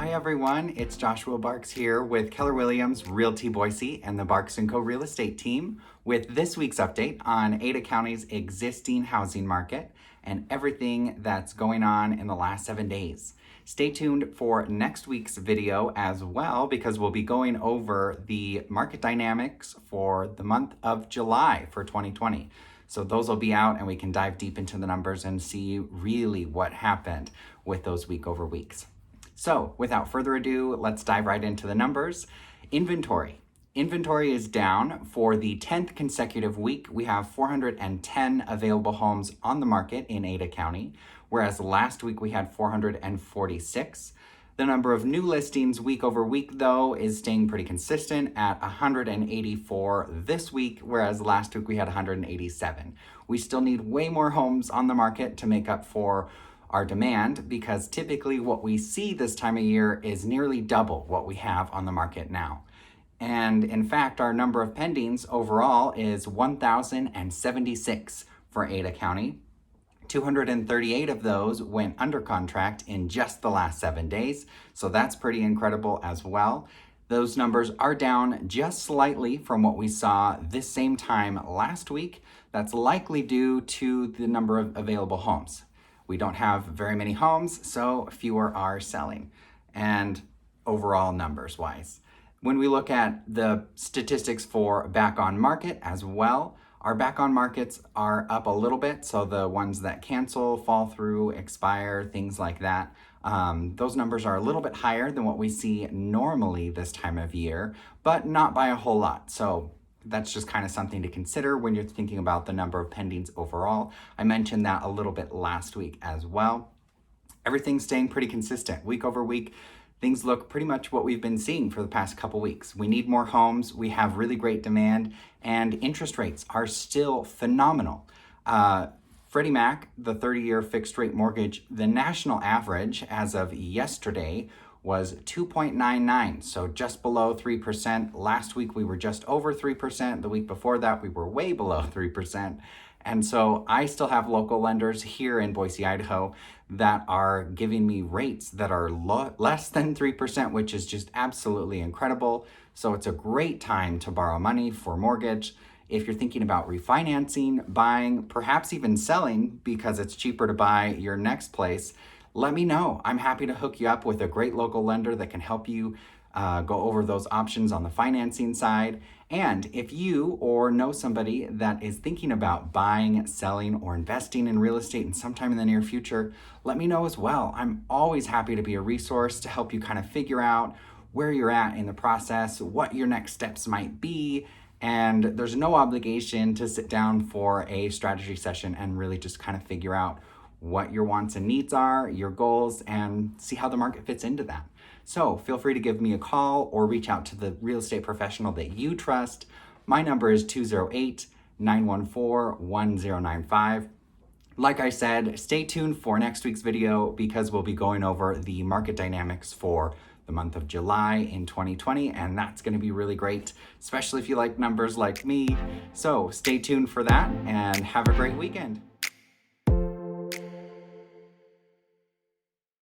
Hi everyone, it's Joshua Barks here with Keller Williams Realty Boise and the Barks & Co. Real Estate team with this week's update on Ada County's existing housing market and everything that's going on in the last 7 days. Stay tuned for next week's video as well because we'll be going over the market dynamics for the month of July for 2020. So those will be out and we can dive deep into the numbers and see really what happened with those week over weeks. So without further ado, let's dive right into the numbers. Inventory. Inventory is down for the 10th consecutive week. We have 410 available homes on the market in Ada County, whereas last week we had 446. The number of new listings week over week, though, is staying pretty consistent at 184 this week, whereas last week we had 187. We still need way more homes on the market to make up for our demand because typically what we see this time of year is nearly double what we have on the market now. And in fact, our number of pendings overall is 1,076 for Ada County. 238 of those went under contract in just the last 7 days, so that's pretty incredible as well. Those numbers are down just slightly from what we saw this same time last week. That's likely due to the number of available homes. We don't have very many homes, so fewer are selling, and overall numbers wise. When we look at the statistics for back on market as well, our back on markets are up a little bit, so the ones that cancel, fall through, expire, things like that, those numbers are a little bit higher than what we see normally this time of year, but not by a whole lot. So that's just kind of something to consider when you're thinking about the number of pendings overall. I mentioned that a little bit last week as well. Everything's staying pretty consistent. Week over week, things look pretty much what we've been seeing for the past couple weeks. We need more homes, we have really great demand, and interest rates are still phenomenal. Freddie Mac, the 30-year fixed rate mortgage, the national average as of yesterday was 2.99, so just below 3%. Last week we were just over 3%. The week before that we were way below 3%. And so I still have local lenders here in Boise, Idaho that are giving me rates that are less than 3%, which is just absolutely incredible. So it's a great time to borrow money for mortgage. If you're thinking about refinancing, buying, perhaps even selling because it's cheaper to buy your next place, let me know. I'm happy to hook you up with a great local lender that can help you go over those options on the financing side. And if you or know somebody that is thinking about buying, selling, or investing in real estate in sometime in the near future, let me know as well. I'm always happy to be a resource to help you kind of figure out where you're at in the process, what your next steps might be. And there's no obligation to sit down for a strategy session and really just kind of figure out what your wants and needs are, your goals, and see how the market fits into that. So feel free to give me a call or reach out to the real estate professional that you trust. My number is 208-914-1095. Like I said, stay tuned for next week's video because we'll be going over the market dynamics for the month of July in 2020, and that's going to be really great, especially if you like numbers like me. So stay tuned for that and have a great weekend.